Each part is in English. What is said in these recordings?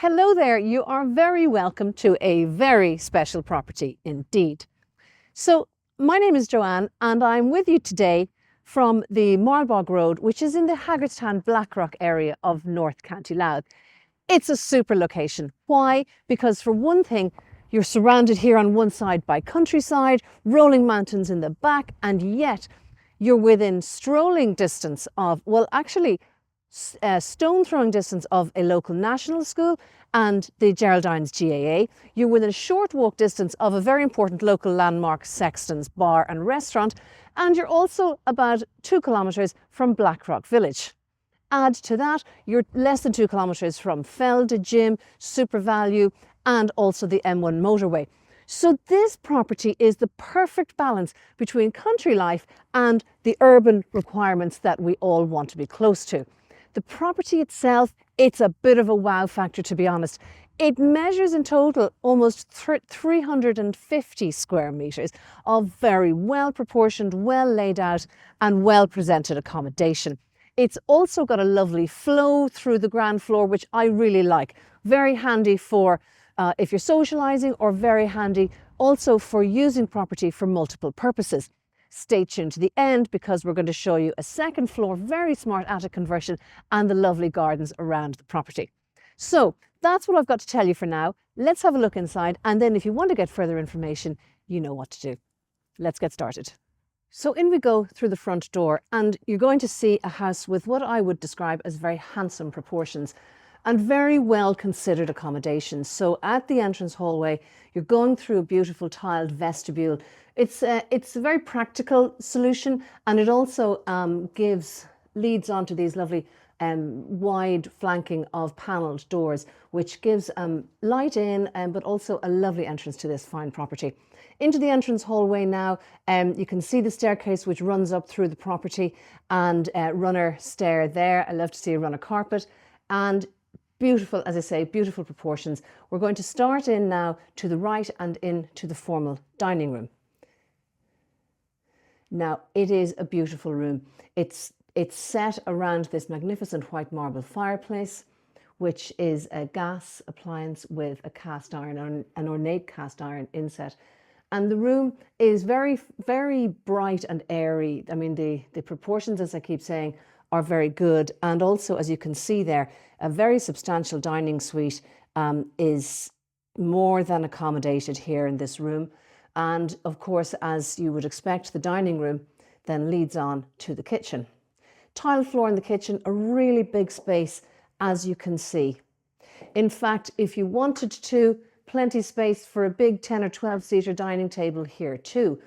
Hello there, you are very welcome to a very special property indeed. So my name is Joanne and I'm with you today from the Marlbog Road, which is in the Haggardstown Blackrock area of North County Louth. It's a super location. Why? Because for one thing, you're surrounded here on one side by countryside, rolling mountains in the back, and yet you're within strolling distance of, well, actually stone throwing distance of a local national school and the Geraldines GAA. You're within a short walk distance of a very important local landmark, Sexton's Bar and Restaurant, and you're also about 2 kilometres from Blackrock Village. Add to that, you're less than 2 kilometres from Felde Gym, Super Value, and also the M1 motorway. So this property is the perfect balance between country life and the urban requirements that we all want to be close to. The property itself, it's a bit of a wow factor, to be honest. It measures in total almost 350 square metres of very well proportioned, well laid out and well presented accommodation. It's also got a lovely flow through the ground floor, which I really like. Very handy for if you're socialising, or very handy also for using property for multiple purposes. Stay tuned to the end because we're going to show you a second floor, very smart attic conversion and the lovely gardens around the property. So that's what I've got to tell you for now. Let's have a look inside, and then if you want to get further information, you know what to do. Let's get started. So in we go through the front door, and you're going to see a house with what I would describe as very handsome proportions and very well considered accommodation. So at the entrance hallway, you're going through a beautiful tiled vestibule. It's a very practical solution, and it also leads onto these lovely wide flanking of panelled doors, which gives light in, but also a lovely entrance to this fine property. Into the entrance hallway now, you can see the staircase which runs up through the property, and runner stair there. I love to see a runner carpet, and beautiful, as I say, beautiful proportions. We're going to start in now to the right and into the formal dining room. Now, it is a beautiful room. It's set around this magnificent white marble fireplace, which is a gas appliance with a cast iron, an ornate cast iron inset. And the room is very, very bright and airy. I mean, the proportions, as I keep saying, are very good. And also, as you can see there, a very substantial dining suite is more than accommodated here in this room. And of course, as you would expect, the dining room then leads on to the kitchen. Tile floor in the kitchen, a really big space, as you can see. In fact, if you wanted to, plenty space for a big 10 or 12 seater dining table here too.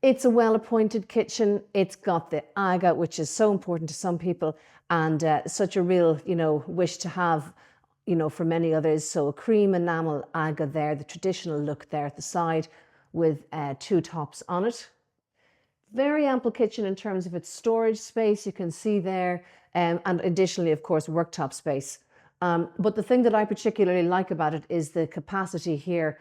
It's a well-appointed kitchen. It's got the aga, which is so important to some people, and such a real, wish to have, for many others. So a cream enamel aga there, the traditional look there at the side with 2 tops on it. Very ample kitchen in terms of its storage space, you can see there, and additionally, of course, worktop space. But the thing that I particularly like about it is the capacity here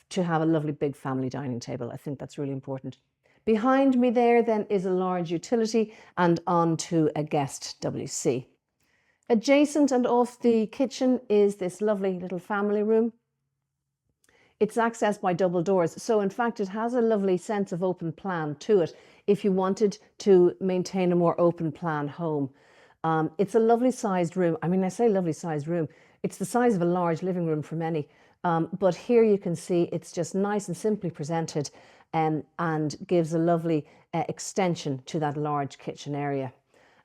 to have a lovely big family dining table. I think that's really important. Behind me there then is a large utility and on to a guest WC. Adjacent and off the kitchen is this lovely little family room. It's accessed by double doors. So in fact, it has a lovely sense of open plan to it if you wanted to maintain a more open plan home. It's a lovely sized room. I mean, I say lovely sized room. It's the size of a large living room for many. But here you can see it's just nice and simply presented, and gives a lovely extension to that large kitchen area.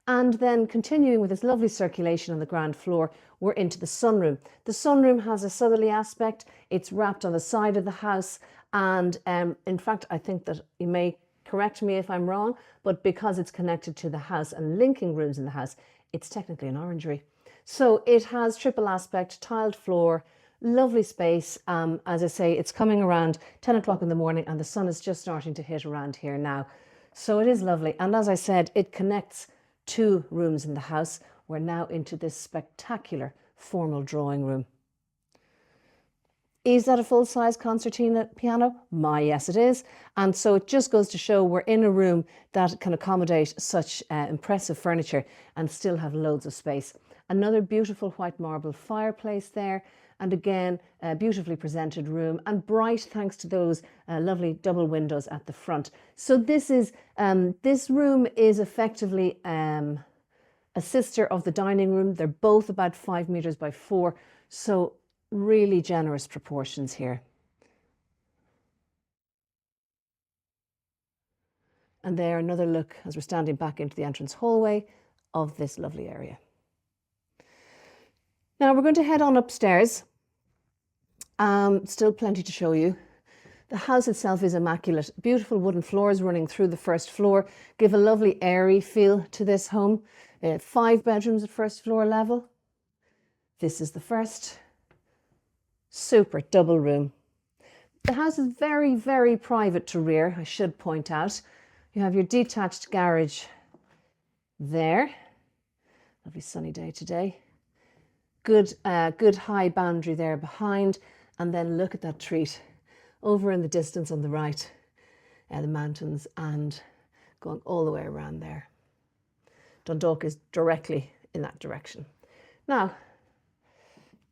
And then continuing with this lovely circulation on the ground floor, we're into the sunroom. The sunroom has a southerly aspect. It's wrapped on the side of the house. And in fact, I think that you may correct me if I'm wrong, but because it's connected to the house and linking rooms in the house, it's technically an orangery. So it has triple aspect, tiled floor, lovely space. As I say, it's coming around 10 o'clock in the morning and the sun is just starting to hit around here now. So it is lovely. And as I said, it connects 2 rooms in the house. We're now into this spectacular formal drawing room. Is that a full-size concertina piano? My, yes, it is. And so it just goes to show we're in a room that can accommodate such impressive furniture and still have loads of space. Another beautiful white marble fireplace there. And again, a beautifully presented room and bright thanks to those lovely double windows at the front. So this room is effectively a sister of the dining room. They're both about 5 meters by 4. So really generous proportions here. And there, another look as we're standing back into the entrance hallway of this lovely area. Now we're going to head on upstairs. Still plenty to show you. The house itself is immaculate. Beautiful wooden floors running through the first floor give a lovely airy feel to this home. 5 bedrooms at first floor level. This is the first. Super double room. The house is very, very private to rear, I should point out. You have your detached garage there. Lovely sunny day today. Good high boundary there behind. And then look at that treat over in the distance on the right. The mountains and going all the way around there. Dundalk is directly in that direction. Now,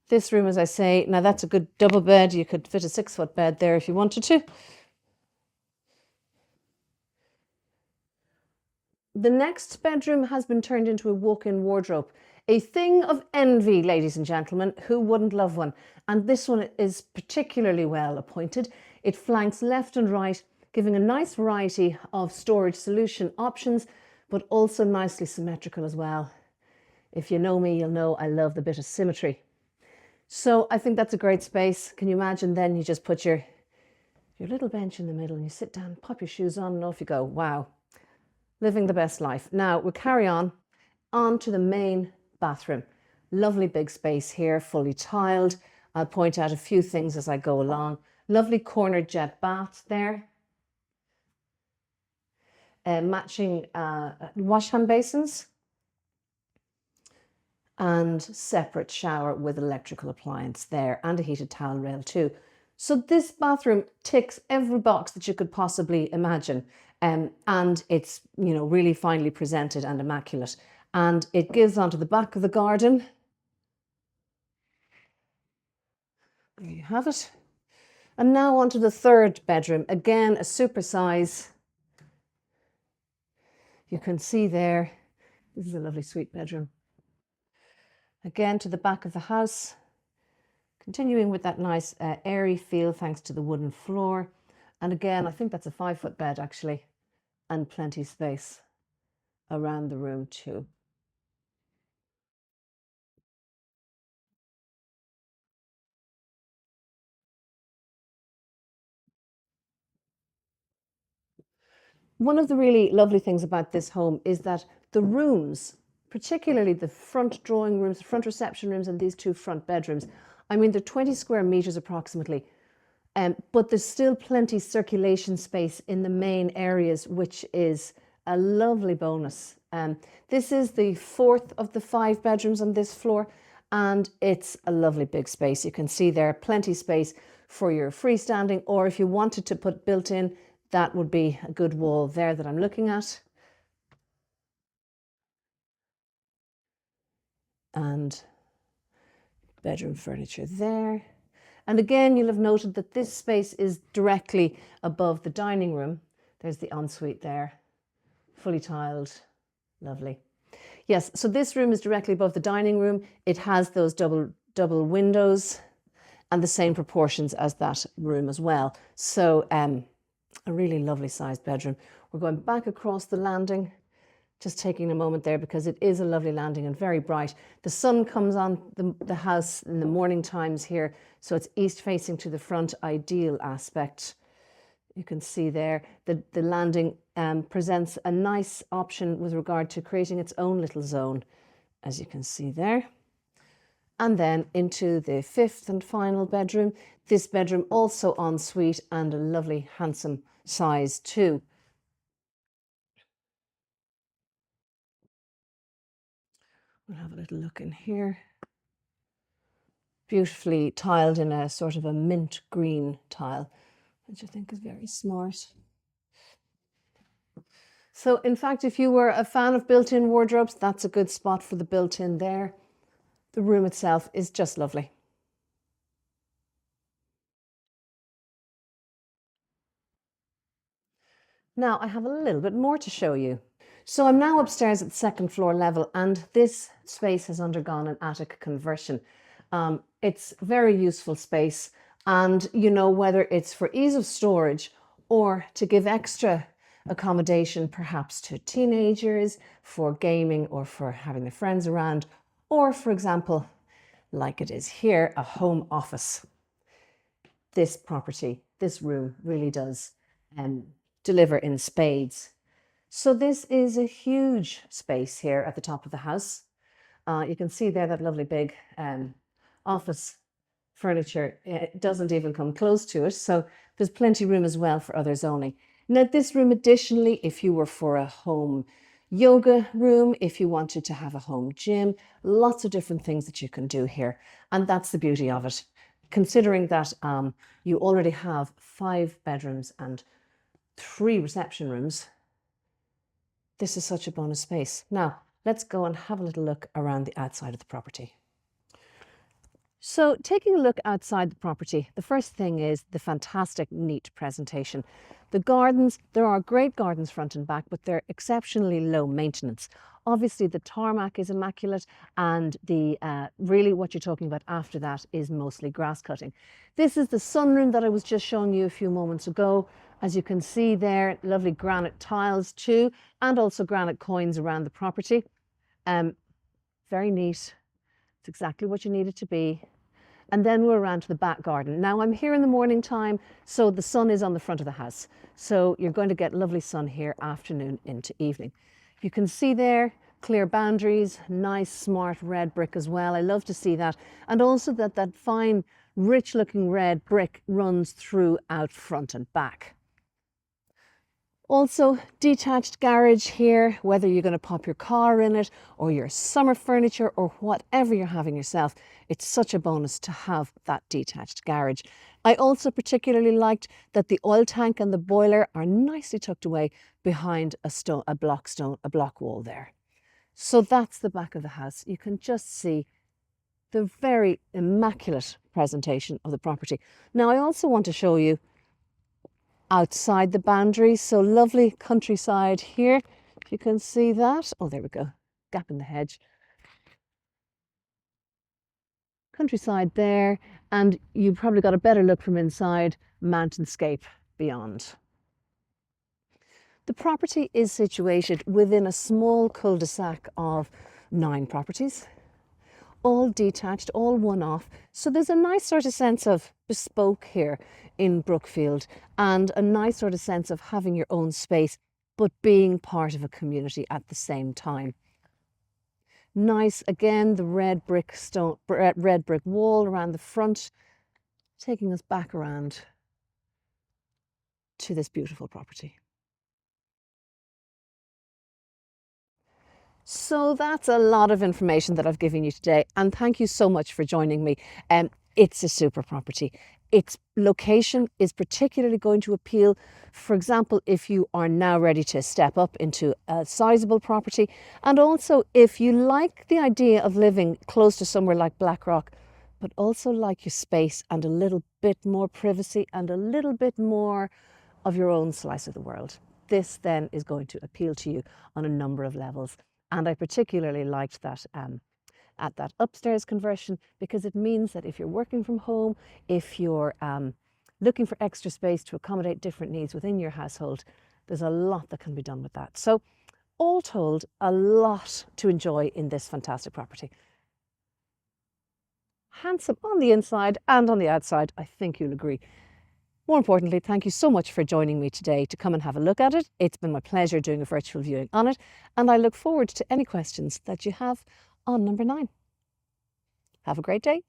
this room, as I say, now that's a good double bed. You could fit a 6-foot bed there if you wanted to. The next bedroom has been turned into a walk-in wardrobe. A thing of envy, ladies and gentlemen. Who wouldn't love one? And this one is particularly well appointed. It flanks left and right, giving a nice variety of storage solution options, but also nicely symmetrical as well. If you know me, you'll know I love the bit of symmetry. So I think that's a great space. Can you imagine then you just put your little bench in the middle and you sit down, pop your shoes on and off you go. Wow, living the best life. Now we'll carry on to the main bathroom. Lovely big space here, fully tiled. I'll point out a few things as I go along. Lovely corner jet bath there. Matching wash hand basins. And separate shower with electrical appliance there and a heated towel rail too. So this bathroom ticks every box that you could possibly imagine. And it's, you know, really finely presented and immaculate. And it gives onto the back of the garden. There you have it. And now onto the third bedroom. Again, a super size. You can see there, this is a lovely suite bedroom. Again, to the back of the house, continuing with that nice airy feel thanks to the wooden floor. And again, I think that's a 5-foot bed actually, and plenty of space around the room too. One of the really lovely things about this home is that the rooms, particularly the front drawing rooms, the front reception rooms and these 2 front bedrooms, I mean, they're 20 square meters approximately, but there's still plenty circulation space in the main areas, which is a lovely bonus. This is the 4th of the 5 bedrooms on this floor, and it's a lovely big space. You can see there plenty space for your freestanding, or if you wanted to put built in, that would be a good wall there that I'm looking at. And bedroom furniture there. And again, you'll have noted that this space is directly above the dining room. There's the ensuite there, fully tiled, lovely. Yes, so this room is directly above the dining room. It has those double windows and the same proportions as that room as well. So a really lovely sized bedroom. We're going back across the landing, just taking a moment there because it is a lovely landing and very bright. The sun comes on the house in the morning times here, so it's east facing to the front, ideal aspect. You can see there the landing presents a nice option with regard to creating its own little zone, as you can see there. And then into the 5th and final bedroom. This bedroom also en suite and a lovely handsome size too. We'll have a little look in here. Beautifully tiled in a sort of a mint green tile, which I think is very smart. So in fact, if you were a fan of built-in wardrobes, that's a good spot for the built-in there. The room itself is just lovely. Now I have a little bit more to show you. So I'm now upstairs at the second floor level, and this space has undergone an attic conversion. It's very useful space, and you know, whether it's for ease of storage or to give extra accommodation perhaps to teenagers for gaming or for having their friends around, or for example, like it is here, a home office. This property, this room really does deliver in spades. So this is a huge space here at the top of the house. You can see there that lovely big office furniture. It doesn't even come close to it. So there's plenty of room as well for other zoning. Now this room additionally, if you were for a home yoga room, if you wanted to have a home gym, lots of different things that you can do here. And that's the beauty of it. Considering that you already have 5 bedrooms and 3 reception rooms, this is such a bonus space. Now, let's go and have a little look around the outside of the property. So taking a look outside the property, the first thing is the fantastic, neat presentation. The gardens, there are great gardens front and back, but they're exceptionally low maintenance. Obviously, the tarmac is immaculate, and the really what you're talking about after that is mostly grass cutting. This is the sunroom that I was just showing you a few moments ago. As you can see there, lovely granite tiles too, and also granite coins around the property. Very neat. It's exactly what you need it to be. And then we're around to the back garden. Now I'm here in the morning time, so the sun is on the front of the house. So you're going to get lovely sun here afternoon into evening. You can see there, clear boundaries, nice smart red brick as well. I love to see that. And also that fine, rich looking red brick runs through out front and back. Also, detached garage here, whether you're going to pop your car in it or your summer furniture or whatever you're having yourself, it's such a bonus to have that detached garage. I also particularly liked that the oil tank and the boiler are nicely tucked away behind a block wall there. So that's the back of the house. You can just see the very immaculate presentation of the property. Now, I also want to show you outside the boundaries, so lovely countryside here. If you can see that. Oh, there we go. Gap in the hedge. Countryside there, and you probably got a better look from inside, mountainscape beyond. The property is situated within a small cul-de-sac of 9 properties, all detached, all one-off. So there's a nice sort of sense of bespoke here in Brookfield, and a nice sort of sense of having your own space, but being part of a community at the same time. Nice, again, the red brick wall around the front, taking us back around to this beautiful property. So that's a lot of information that I've given you today, and thank you so much for joining me. It's a super property. Its location is particularly going to appeal, for example, if you are now ready to step up into a sizable property, and also if you like the idea of living close to somewhere like Blackrock, but also like your space and a little bit more privacy and a little bit more of your own slice of the world. This then is going to appeal to you on a number of levels. And I particularly liked that at that upstairs conversion, because it means that if you're working from home, if you're looking for extra space to accommodate different needs within your household, there's a lot that can be done with that. So all told, a lot to enjoy in this fantastic property. Handsome on the inside and on the outside, I think you'll agree. More importantly, thank you so much for joining me today to come and have a look at it. It's been my pleasure doing a virtual viewing on it, and I look forward to any questions that you have on number 9. Have a great day.